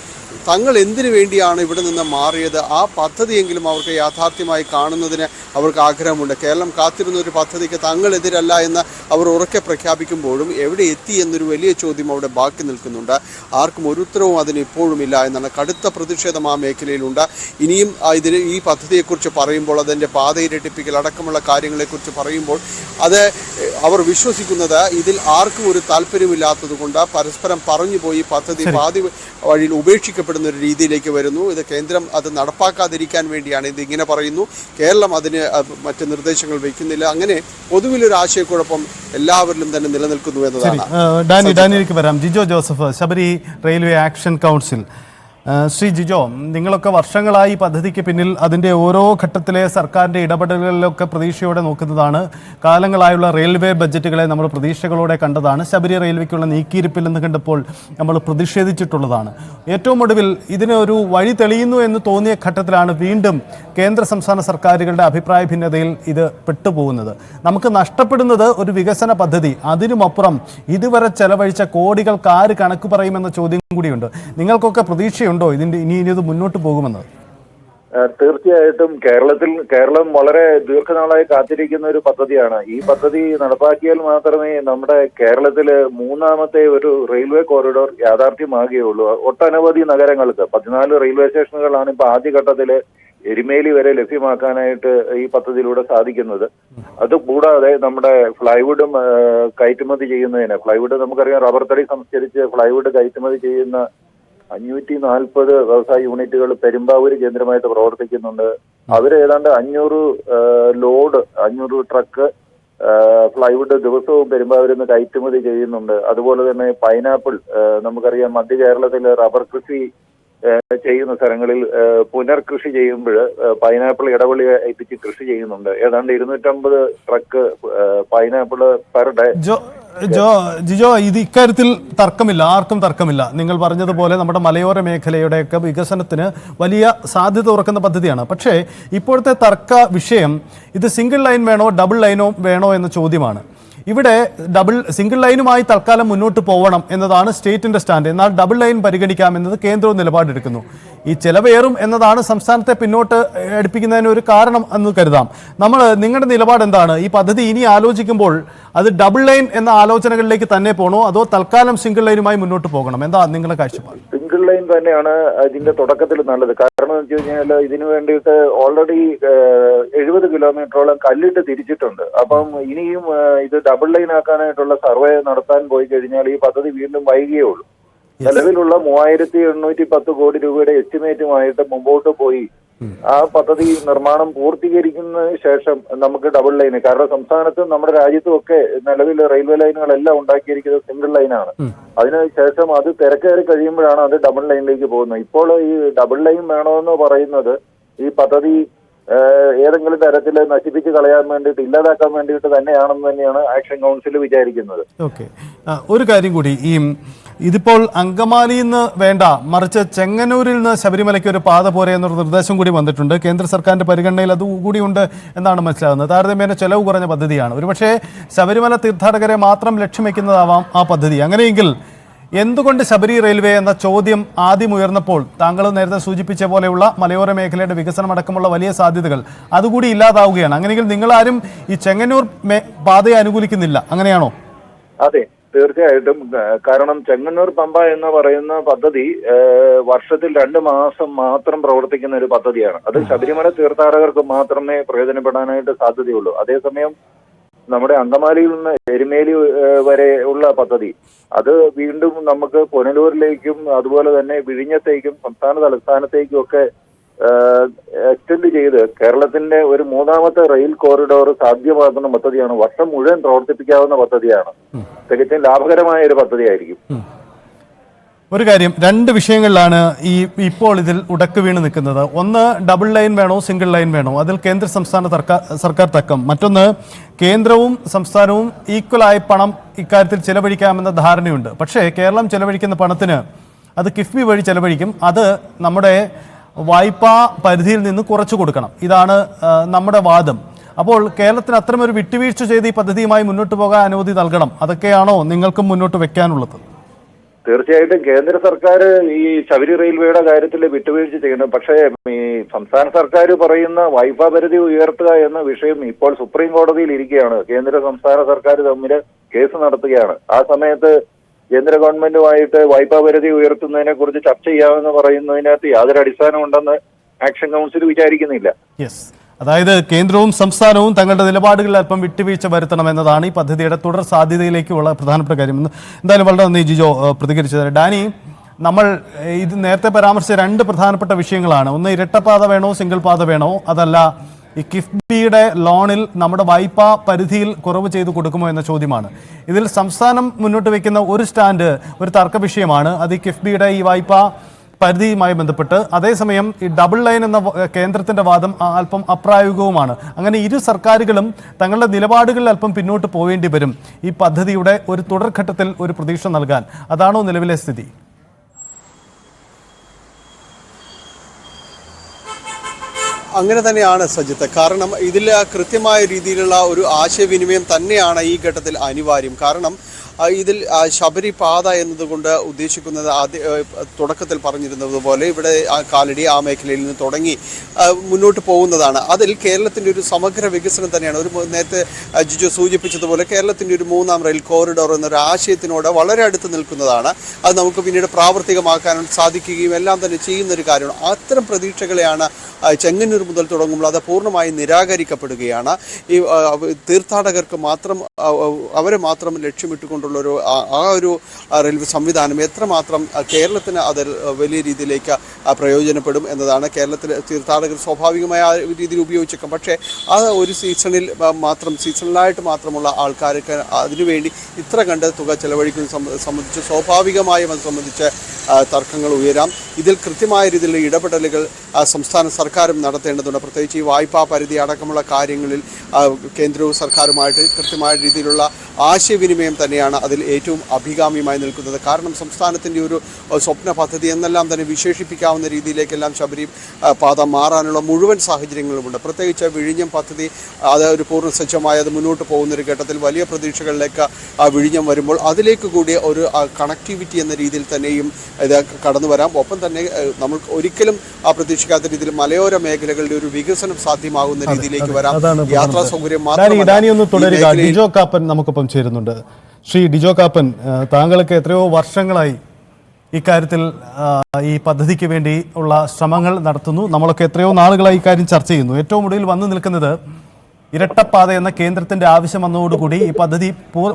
തങ്ങൾ എന്തിനു വേണ്ടിയാണ് ഇവിടെ നിന്ന് മാറിയത്, ആ പദ്ധതിയെങ്കിലും അവർക്ക് യാഥാർത്ഥ്യമായി കാണുന്നതിന് അവർക്ക് ആഗ്രഹമുണ്ട്. കേരളം കാത്തിരുന്ന ഒരു പദ്ധതിക്ക് തങ്ങളെതിരല്ല എന്ന് അവർ ഉറക്കെ പ്രഖ്യാപിക്കുമ്പോഴും എവിടെ എത്തി എന്നൊരു വലിയ ചോദ്യം അവിടെ ബാക്കി നിൽക്കുന്നുണ്ട്. ആർക്കും ഒരു ഉത്തരവും അതിന് ഇപ്പോഴും ഇല്ല എന്നാണ്. കടുത്ത പ്രതിഷേധം ആ മേഖലയിലുണ്ട്. ഇനിയും ഈ പദ്ധതിയെക്കുറിച്ച് പറയുമ്പോൾ, അതിൻ്റെ പാത ഇരട്ടിപ്പിക്കൽ അടക്കമുള്ള കാര്യങ്ങളെക്കുറിച്ച് പറയുമ്പോൾ അത് അവർ വിശ്വസിക്കുന്നത് ഇതിൽ ആർക്കും ഒരു താല്പര്യമില്ലാത്തത് കൊണ്ട് പരസ്പരം പറഞ്ഞുപോയി പദ്ധതി പാതി വഴിയിൽ ഉപേക്ഷിക്കപ്പെടുന്ന ഒരു രീതിയിലേക്ക് വരുന്നു. ഇത് കേന്ദ്രം അത് നടപ്പാക്കാതിരിക്കാൻ വേണ്ടിയാണ് ഇത് ഇങ്ങനെ പറയുന്നു. കേരളം അതിന് മറ്റ് നിർദ്ദേശങ്ങൾ വയ്ക്കുന്നില്ല. അങ്ങനെ പൊതുവിലൊരു ആശയക്കുഴപ്പം എല്ലാവരിലും തന്നെ നിലനിൽക്കുന്നു എന്നതാണ്. ഡാനിയിലേക്ക് വരാം. Jijo Joseph, Sabari railway action council. Shri Jijo, നിങ്ങളൊക്കെ വർഷങ്ങളായി ഈ പദ്ധതിക്ക് പിന്നിൽ അതിൻ്റെ ഓരോ ഘട്ടത്തിലെ സർക്കാരിൻ്റെ ഇടപെടലുകളിലൊക്കെ പ്രതീക്ഷയോടെ നോക്കുന്നതാണ്. കാലങ്ങളായുള്ള റെയിൽവേ ബഡ്ജറ്റുകളെ നമ്മൾ പ്രതീക്ഷകളോടെ കണ്ടതാണ്. ശബരി റെയിൽവേക്കുള്ള നീക്കിയിരിപ്പിൽ നിന്ന് കണ്ടപ്പോൾ നമ്മൾ പ്രതിഷേധിച്ചിട്ടുള്ളതാണ്. ഏറ്റവും ഒടുവിൽ ഇതിന് ഒരു വഴി തെളിയുന്നു എന്ന് തോന്നിയ ഘട്ടത്തിലാണ് വീണ്ടും കേന്ദ്ര സംസ്ഥാന സർക്കാരുകളുടെ അഭിപ്രായ ഭിന്നതയിൽ ഇത് പെട്ടുപോകുന്നത്. നമുക്ക് നഷ്ടപ്പെടുന്നത് ഒരു വികസന പദ്ധതി, അതിനുമപ്പുറം ഇതുവരെ ചെലവഴിച്ച കോടികൾക്ക് ആര് കണക്ക് പറയുമെന്ന ചോദ്യം കൂടിയുണ്ട്. നിങ്ങൾക്കൊക്കെ പ്രതീക്ഷയുണ്ടോ ഇനി ഇത് മുന്നോട്ട് പോകുമെന്ന്? തീർച്ചയായിട്ടും കേരളം വളരെ ദീർഘനാളായി കാത്തിരിക്കുന്ന ഒരു പദ്ധതിയാണ്. ഈ പദ്ധതി നടപ്പാക്കിയാൽ മാത്രമേ നമ്മുടെ കേരളത്തില് 3ാമത്തെ ഒരു റെയിൽവേ കോറിഡോർ യാഥാർത്ഥ്യമാകുകയുള്ളൂ. ഒട്ടനവധി നഗരങ്ങൾക്ക് 14 റെയിൽവേ സ്റ്റേഷനുകളാണ് ഇപ്പൊ ആദ്യഘട്ടത്തില് എരുമേലി വരെ ലഭ്യമാക്കാനായിട്ട് ഈ പദ്ധതിയിലൂടെ സാധിക്കുന്നത്. അതുകൂടാതെ നമ്മുടെ ഫ്ലൈവുഡും കയറ്റുമതി ചെയ്യുന്നതിന്, ഫ്ലൈവുഡ് നമുക്കറിയാം റബ്ബർ തടി സംസ്കരിച്ച് ഫ്ലൈവുഡ് കയറ്റുമതി ചെയ്യുന്ന 540 വ്യവസായ യൂണിറ്റുകൾ പെരുമ്പാവൂര് കേന്ദ്രമായിട്ട് പ്രവർത്തിക്കുന്നുണ്ട്. അവർ ഏതാണ്ട് 500 ട്രക്ക് പ്ലൈവുഡ് ദിവസവും പെരുമ്പാവൂരിൽ നിന്ന് കയറ്റുമതി ചെയ്യുന്നുണ്ട്. അതുപോലെ തന്നെ പൈനാപ്പിൾ, നമുക്കറിയാം മധ്യ കേരളത്തിൽ റബ്ബർ കൃഷി ചെയ്യുന്ന സ്ഥലങ്ങളിൽ പുനർകൃഷി ചെയ്യുമ്പോൾ പൈനാപ്പിൾ ഇടവളി ഏൽപ്പിച്ച് കൃഷി ചെയ്യുന്നുണ്ട്. ഏതാണ്ട് 250 truck pineapple per day. Jijo, ഇത് ഇക്കാര്യത്തിൽ തർക്കമില്ല, ആർക്കും തർക്കമില്ല. നിങ്ങൾ പറഞ്ഞതുപോലെ നമ്മുടെ മലയോര മേഖലയുടെയൊക്കെ വികസനത്തിന് വലിയ സാധ്യത തുറക്കുന്ന പദ്ധതിയാണ്. പക്ഷേ ഇപ്പോഴത്തെ തർക്ക വിഷയം ഇത് സിംഗിൾ ലൈൻ വേണോ ഡബിൾ ലൈനോ വേണോ എന്ന ചോദ്യമാണ്. ഇവിടെ സിംഗിൾ ലൈനുമായി തൽക്കാലം മുന്നോട്ട് പോകണം എന്നതാണ് സ്റ്റേറ്റിന്റെ സ്റ്റാൻഡ്. എന്നാൽ ഡബിൾ ലൈൻ പരിഗണിക്കാമെന്നത് കേന്ദ്രവും നിലപാടെടുക്കുന്നു. ഈ ചെലവേറും എന്നതാണ് സംസ്ഥാനത്തെ പിന്നോട്ട് അടുപ്പിക്കുന്നതിന് ഒരു കാരണം എന്ന് കരുതാം. നിങ്ങളുടെ നിലപാട് എന്താണ്? ഈ പദ്ധതി ഇനി ആലോചിക്കുമ്പോൾ അത് ഡബിൾ ലൈൻ എന്ന ആലോചനകളിലേക്ക് തന്നെ പോകണോ അതോ തൽക്കാലം സിംഗിൾ ലൈനുമായി മുന്നോട്ട് പോകണം? എന്താ നിങ്ങളുടെ കാഴ്ചപ്പാട്? സിംഗിൾ ലൈൻ തന്നെയാണ് ഇതിന്റെ തുടക്കത്തിൽ നല്ലത്. കാരണം എന്ന് വെച്ച് കഴിഞ്ഞാൽ ഇതിനു വേണ്ടിയിട്ട് ഓൾറെഡി 70 കിലോമീറ്ററോളം കല്ലിട്ട് തിരിച്ചിട്ടുണ്ട്. അപ്പം ഇനിയും ഇത് ഡബിൾ ലൈൻ ആക്കാനായിട്ടുള്ള സർവേ നടത്താൻ പോയി കഴിഞ്ഞാൽ ഈ പദ്ധതി വീണ്ടും വൈകിയേ ഉള്ളൂ. നിലവിലുള്ള 3810 കോടി രൂപയുടെ എസ്റ്റിമേറ്റുമായിട്ട് മുമ്പോട്ട് പോയി ആ പദ്ധതി നിർമ്മാണം പൂർത്തീകരിക്കുന്നതിന് ശേഷം നമുക്ക് ഡബിൾ ലൈന്, കാരണം സംസ്ഥാനത്തും നമ്മുടെ രാജ്യത്തും ഒക്കെ നിലവിൽ റെയിൽവേ ലൈനുകളെല്ലാം ഉണ്ടാക്കിയിരിക്കുന്നത് സിംഗിൾ ലൈനാണ്. അതിനുശേഷം അത് തിരക്കേറി കഴിയുമ്പോഴാണ് അത് ഡബിൾ ലൈനിലേക്ക് പോകുന്നത്. ഇപ്പോൾ ഈ ഡബിൾ ലൈൻ വേണമെന്ന് പറയുന്നത് ഈ പദ്ധതി ഏതെങ്കിലും തരത്തിൽ നശിപ്പിച്ച് കളയാൻ വേണ്ടിയിട്ട്, ഇല്ലാതാക്കാൻ വേണ്ടിയിട്ട് തന്നെയാണെന്ന് തന്നെയാണ് ആക്ഷൻ കൗൺസിൽ വിചാരിക്കുന്നത്. ഓക്കെ, ഒരു കാര്യം കൂടി, ഇതിപ്പോൾ അങ്കമാലിയിൽ നിന്ന് വേണ്ട, മറിച്ച് ചെങ്ങന്നൂരിൽ നിന്ന് ശബരിമലയ്ക്ക് ഒരു പാത പോരെ എന്നൊരു നിർദ്ദേശം കൂടി വന്നിട്ടുണ്ട്. കേന്ദ്ര സർക്കാരിന്റെ പരിഗണനയിൽ അതുകൂടിയുണ്ട് എന്നാണ് മനസ്സിലാകുന്നത്. താരതമ്യേന ചെലവ് കുറഞ്ഞ പദ്ധതിയാണ്. ഒരുപക്ഷെ ശബരിമല തീർത്ഥാടകരെ മാത്രം ലക്ഷ്യം വെക്കുന്നതാവാം ആ പദ്ധതി. അങ്ങനെയെങ്കിൽ എന്തുകൊണ്ട് ശബരി റെയിൽവേ എന്ന ചോദ്യം ആദ്യം ഉയർന്നപ്പോൾ താങ്കൾ നേരത്തെ സൂചിപ്പിച്ച പോലെയുള്ള മലയോര മേഖലയുടെ വികസനം അടക്കമുള്ള വലിയ സാധ്യതകൾ അതുകൂടി ഇല്ലാതാവുകയാണ്. അങ്ങനെയെങ്കിൽ നിങ്ങളാരും ഈ ചെങ്ങന്നൂർ പാതയെ അനുകൂലിക്കുന്നില്ല, അങ്ങനെയാണോ? അതെ, തീർച്ചയായിട്ടും. കാരണം ചെങ്ങന്നൂർ പമ്പ എന്ന് പറയുന്ന പദ്ധതി വർഷത്തിൽ 2 മാസം മാത്രം പ്രവർത്തിക്കുന്ന ഒരു പദ്ധതിയാണ്. അത് ശബരിമല തീർത്ഥാടകർക്ക് മാത്രമേ പ്രയോജനപ്പെടാനായിട്ട് സാധ്യതയുള്ളൂ. അതേസമയം നമ്മുടെ അങ്കമാലിയിൽ നിന്ന് എരുമേലി വരെ ഉള്ള പദ്ധതി അത് വീണ്ടും നമുക്ക് പുനലൂരിലേക്കും അതുപോലെ തന്നെ വിഴിഞ്ഞത്തേക്കും സംസ്ഥാന തലസ്ഥാനത്തേക്കും ഒക്കെ എക്സ്റ്റെൻഡ് ചെയ്ത് കേരളത്തിന്റെ ഒരു 3ാമത്തെ റെയിൽ കോറിഡോർ സാധ്യമാക്കുന്ന പദ്ധതിയാണ്. വർഷം മുഴുവൻ പ്രവർത്തിപ്പിക്കാവുന്ന പദ്ധതിയാണ്. തികച്ചും ലാഭകരമായ ഒരു പദ്ധതിയായിരിക്കും. ഒരു കാര്യം, 2 വിഷയങ്ങളിലാണ് ഇപ്പോൾ ഇതിൽ ഉടക്ക് വീണ് നിൽക്കുന്നത്. ഒന്ന്, ഡബിൾ ലൈൻ വേണോ സിംഗിൾ ലൈൻ വേണോ, അതിൽ കേന്ദ്ര സംസ്ഥാന സർക്കാർ തർക്കം. മറ്റൊന്ന്, കേന്ദ്രവും സംസ്ഥാനവും ഈക്വലായ പണം ഇക്കാര്യത്തിൽ ചെലവഴിക്കാമെന്ന ധാരണയുണ്ട്. പക്ഷേ കേരളം ചെലവഴിക്കുന്ന പണത്തിന് അത് കിഫ്ബി വഴി ചെലവഴിക്കും, അത് നമ്മുടെ വായ്പാ പരിധിയിൽ നിന്ന് കുറച്ചു കൊടുക്കണം. ഇതാണ് നമ്മുടെ വാദം. അപ്പോൾ കേരളത്തിന് അത്തരമൊരു വിട്ടുവീഴ്ച ചെയ്ത് ഈ പദ്ധതിയുമായി മുന്നോട്ട് പോകാൻ അനുമതി നൽകണം. അതൊക്കെയാണോ നിങ്ങൾക്കും മുന്നോട്ട് വെക്കാനുള്ളത്? തീർച്ചയായിട്ടും കേന്ദ്ര സർക്കാർ ഈ ശബരി റെയിൽവേയുടെ കാര്യത്തിൽ വിട്ടുവീഴ്ച ചെയ്യുന്നു. പക്ഷേ ഈ സംസ്ഥാന സർക്കാർ പറയുന്ന വായ്പാ പരിധി ഉയർത്തുക എന്ന വിഷയം ഇപ്പോൾ സുപ്രീം കോടതിയിൽ ഇരിക്കുകയാണ്. കേന്ദ്ര സംസ്ഥാന സർക്കാർ തമ്മിൽ കേസ് നടത്തുകയാണ്. ആ സമയത്ത് കേന്ദ്ര ഗവൺമെന്റുമായിട്ട് വായ്പാ പരിധി ഉയർത്തുന്നതിനെ കുറിച്ച് ചർച്ച ചെയ്യാമെന്ന് പറയുന്നതിനകത്ത് യാതൊരു അടിസ്ഥാനമുണ്ടെന്ന് ആക്ഷൻ കൗൺസിൽ വിചാരിക്കുന്നില്ല. അതായത് കേന്ദ്രവും സംസ്ഥാനവും തങ്ങളുടെ നിലപാടുകളിൽ അല്പം വിട്ടുവീഴ്ച വരുത്തണമെന്നതാണ് ഈ പദ്ധതിയുടെ തുടർ സാധ്യതയിലേക്കുള്ള പ്രധാനപ്പെട്ട കാര്യം. എന്തായാലും വളരെ നന്ദി ജിജോ പ്രതികരിച്ചത്. ഡാനി, നമ്മൾ ഇത് നേരത്തെ പരാമർശിച്ച 2 പ്രധാനപ്പെട്ട വിഷയങ്ങളാണ്. ഒന്ന്, ഇരട്ടപ്പാത വേണോ സിംഗിൾ പാത വേണോ, അതല്ല ഈ കിഫ്ബിയുടെ ലോണിൽ നമ്മുടെ വായ്പാ പരിധിയിൽ കുറവ് ചെയ്തു കൊടുക്കുമോ എന്ന ചോദ്യമാണ്. ഇതിൽ സംസ്ഥാനം മുന്നോട്ട് വയ്ക്കുന്ന ഒരു സ്റ്റാൻഡ് ഒരു തർക്ക വിഷയമാണ്. അത് ഈ കിഫ്ബിയുടെ ഈ വായ്പാ പരിധിയുമായി ബന്ധപ്പെട്ട്. അതേസമയം ഈ ഡബിൾ ലൈൻ എന്ന കേന്ദ്രത്തിന്റെ വാദം അല്പം അപ്രായോഗികവുമാണ്. അങ്ങനെ ഇരു സർക്കാരുകളും തങ്ങളുടെ നിലപാടുകളിൽ അല്പം പിന്നോട്ട് പോവേണ്ടി വരും ഈ പദ്ധതിയുടെ ഒരു തുടർഘട്ടത്തിൽ ഒരു പ്രതീക്ഷ നൽകാൻ. അതാണോ നിലവിലെ സ്ഥിതി? അങ്ങനെ തന്നെയാണ് സജിത്ത്. കാരണം ഇതിൽ കൃത്യമായ രീതിയിലുള്ള ഒരു ആശയവിനിമയം തന്നെയാണ് ഈ ഘട്ടത്തിൽ അനിവാര്യം. കാരണം ഇതിൽ ശബരി പാത എന്നതുകൊണ്ട് ഉദ്ദേശിക്കുന്നത് തുടക്കത്തിൽ പറഞ്ഞിരുന്നതുപോലെ ഇവിടെ കാലടി ആ മേഖലയിൽ നിന്ന് തുടങ്ങി മുന്നോട്ട് പോകുന്നതാണ്. അതിൽ കേരളത്തിൻ്റെ ഒരു സമഗ്ര വികസനം തന്നെയാണ്. നേരത്തെ ജിജു സൂചിപ്പിച്ചതുപോലെ കേരളത്തിൻ്റെ ഒരു 3ാം റെയിൽ കോറിഡോർ എന്നൊരു ആശയത്തിനോട് വളരെ അടുത്ത് നിൽക്കുന്നതാണ്. അത് നമുക്ക് പിന്നീട് പ്രാവർത്തികമാക്കാൻ സാധിക്കുകയും എല്ലാം തന്നെ ചെയ്യുന്നൊരു കാര്യമാണ്. അത്തരം പ്രതീക്ഷകളെയാണ് ചെങ്ങന്നൂർ മുതൽ തുടങ്ങുമ്പോൾ അത് പൂർണ്ണമായി നിരാകരിക്കപ്പെടുകയാണ്. ഈ തീർത്ഥാടകർക്ക് മാത്രം അവരെ മാത്രം ലക്ഷ്യമിട്ടുകൊണ്ട് കൊണ്ടുള്ള ഒരു റെയിൽവേ സംവിധാനം എത്രമാത്രം കേരളത്തിന് അത് വലിയ രീതിയിലേക്ക് പ്രയോജനപ്പെടും എന്നതാണ്. കേരളത്തിൽ തീർത്ഥാടകർ സ്വാഭാവികമായ രീതിയിൽ ഉപയോഗിച്ചേക്കാം. പക്ഷേ ആ ഒരു സീസണലായിട്ട് മാത്രമുള്ള ആൾക്കാർക്ക് അതിനുവേണ്ടി ഇത്ര കണ്ട തുക ചെലവഴിക്കുന്നത് സംബന്ധിച്ച് സ്വാഭാവികമായും അത് സംബന്ധിച്ച് തർക്കങ്ങൾ ഉയരാം. ഇതിൽ കൃത്യമായ രീതിയിലുള്ള ഇടപെടലുകൾ സംസ്ഥാന സർക്കാരും നടത്തേണ്ടതുണ്ട്. പ്രത്യേകിച്ച് ഈ വായ്പാ പരിധി അടക്കമുള്ള കാര്യങ്ങളിൽ കേന്ദ്രവും സർക്കാരുമായിട്ട് കൃത്യമായ രീതിയിലുള്ള ആശയവിനിമയം തന്നെയാണ് അതിൽ ഏറ്റവും അഭികാമ്യമായി നിൽക്കുന്നത്. കാരണം സംസ്ഥാനത്തിൻ്റെ ഒരു സ്വപ്ന പദ്ധതി എന്നെല്ലാം തന്നെ വിശേഷിപ്പിക്കാവുന്ന രീതിയിലേക്കെല്ലാം ശബരി പാത മാറാനുള്ള മുഴുവൻ സാഹചര്യങ്ങളുമുണ്ട്. പ്രത്യേകിച്ച് വിഴിഞ്ഞം പദ്ധതി അത് ഒരു പൂർണ്ണസജ്ജമായി അത് മുന്നോട്ട് പോകുന്നൊരു ഘട്ടത്തിൽ വലിയ പ്രതീക്ഷകളിലേക്ക് വിഴിഞ്ഞം വരുമ്പോൾ അതിലേക്ക് കൂടി ഒരു കണക്ടിവിറ്റി എന്ന രീതിയിൽ തന്നെയും ഇത് കടന്നു വരാം. ഒപ്പം തന്നെ നമ്മൾ ഒരിക്കലും പ്രതീക്ഷിക്കാത്ത രീതിയിൽ മലയോര മേഖലകളുടെ ഒരു വികസനം സാധ്യമാകുന്ന രീതിയിലേക്ക് വരാം. യാത്രാ സൗകര്യം മാത്രമല്ല. നമുക്കൊപ്പം ചേരുന്നുണ്ട് ശ്രീ ഡിജോ കാപ്പൻ. താങ്കൾക്ക് എത്രയോ വർഷങ്ങളായി ഇക്കാര്യത്തിൽ ഈ പദ്ധതിക്ക് വേണ്ടി ഉള്ള ശ്രമങ്ങൾ നടത്തുന്നു. നമ്മളൊക്കെ എത്രയോ നാളുകളായി ഇക്കാര്യം ചർച്ച ചെയ്യുന്നു. ഏറ്റവും ഒടുവിൽ വന്നു നിൽക്കുന്നത് ഇരട്ടപ്പാത എന്ന കേന്ദ്രത്തിന്റെ ആവശ്യം വന്നതോടുകൂടി ഈ പദ്ധതി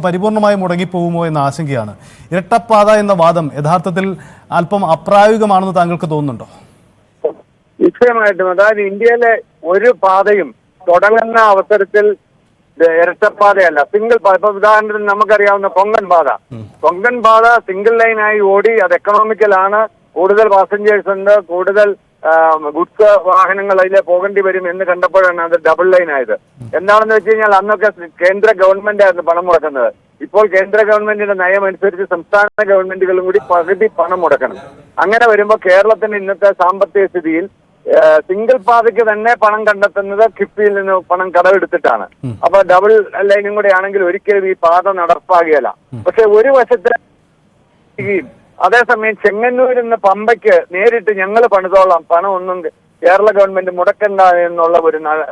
പരിപൂർണമായി മുടങ്ങിപ്പോകുമോ എന്ന ആശങ്കയാണ്. ഇരട്ടപ്പാത എന്ന വാദം യഥാർത്ഥത്തിൽ അല്പം അപ്രായോഗികമാണെന്ന് താങ്കൾക്ക് തോന്നുന്നുണ്ടോ? നിശ്ചയമായിട്ടും. അതായത് ഇന്ത്യയിലെ ഒരു പാതയും തുടങ്ങുന്ന അവസരത്തിൽ ഇരട്ടപ്പാതയല്ല, സിംഗിൾ പാത. ഇപ്പൊ ഉദാഹരണത്തിന് നമുക്കറിയാവുന്ന കൊങ്കൺ പാത സിംഗിൾ ലൈനായി ഓടി അത് എക്കണോമിക്കലാണ്. കൂടുതൽ പാസഞ്ചേഴ്സ് ഉണ്ട്, കൂടുതൽ ഗുഡ്സ് വാഹനങ്ങൾ അതിലെ പോകേണ്ടി വരും എന്ന് കണ്ടപ്പോഴാണ് അത് ഡബിൾ ലൈൻ ആയത്. എന്താണെന്ന് വെച്ച് കഴിഞ്ഞാൽ അന്നൊക്കെ കേന്ദ്ര ഗവൺമെന്റ് ആയിരുന്നു പണം മുടക്കുന്നത്. ഇപ്പോൾ കേന്ദ്ര ഗവൺമെന്റിന്റെ നയം അനുസരിച്ച് സംസ്ഥാന ഗവൺമെന്റുകളും കൂടി പകുതി പണം മുടക്കണം. അങ്ങനെ വരുമ്പോൾ കേരളത്തിന്റെ ഇന്നത്തെ സാമ്പത്തിക സ്ഥിതിയിൽ സിംഗിൾ പാതയ്ക്ക് തന്നെ പണം കണ്ടെത്തുന്നത് കിഫ്ബിയിൽ നിന്ന് പണം കടമെടുത്തിട്ടാണ്. അപ്പൊ ഡബിൾ ലൈനും കൂടെ ആണെങ്കിൽ ഒരിക്കലും ഈ പാത നടപ്പാകുകയല്ല. പക്ഷെ ഒരു വശത്ത് അതേസമയം ചെങ്ങന്നൂരിൽ നിന്ന് പമ്പയ്ക്ക് നേരിട്ട് ഞങ്ങൾ പണിതോളാം, പണം ഒന്നും കേരള ഗവൺമെന്റ് മുടക്കണ്ട എന്നുള്ള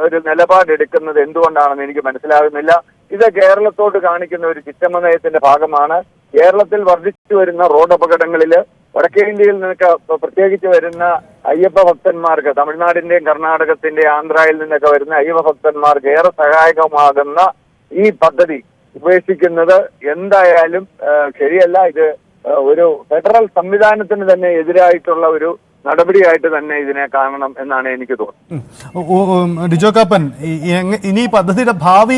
ഒരു നിലപാടെടുക്കുന്നത് എന്തുകൊണ്ടാണെന്ന് എനിക്ക് മനസ്സിലാകുന്നില്ല. ഇത് കേരളത്തോട് കാണിക്കുന്ന ഒരു ചിത്തമനയത്തിന്റെ ഭാഗമാണ്. കേരളത്തിൽ വർദ്ധിച്ചു വരുന്ന റോഡ് അപകടങ്ങളില് വടക്കേ ഇന്ത്യയിൽ നിന്നൊക്കെ പ്രത്യേകിച്ച് വരുന്ന അയ്യപ്പ ഭക്തന്മാർക്ക്, തമിഴ്നാടിന്റെയും കർണാടകത്തിന്റെയും ആന്ധ്രയിൽ നിന്നൊക്കെ വരുന്ന അയ്യപ്പ ഭക്തന്മാർക്ക് ഏറെ സഹായകമാകുന്ന ഈ പദ്ധതി ഉപേക്ഷിക്കുന്നത് എന്തായാലും ശരിയല്ല. ഇത് ഒരു ഫെഡറൽ സംവിധാനത്തിന് തന്നെ എതിരായിട്ടുള്ള ഒരു നടപടിയായിട്ട് തന്നെ ഇതിനെ കാണണം എന്നാണ് എനിക്ക് തോന്നുന്നത്. ഡിജോ കാപ്പൻ, ഇനി പദ്ധതിയുടെ ഭാവി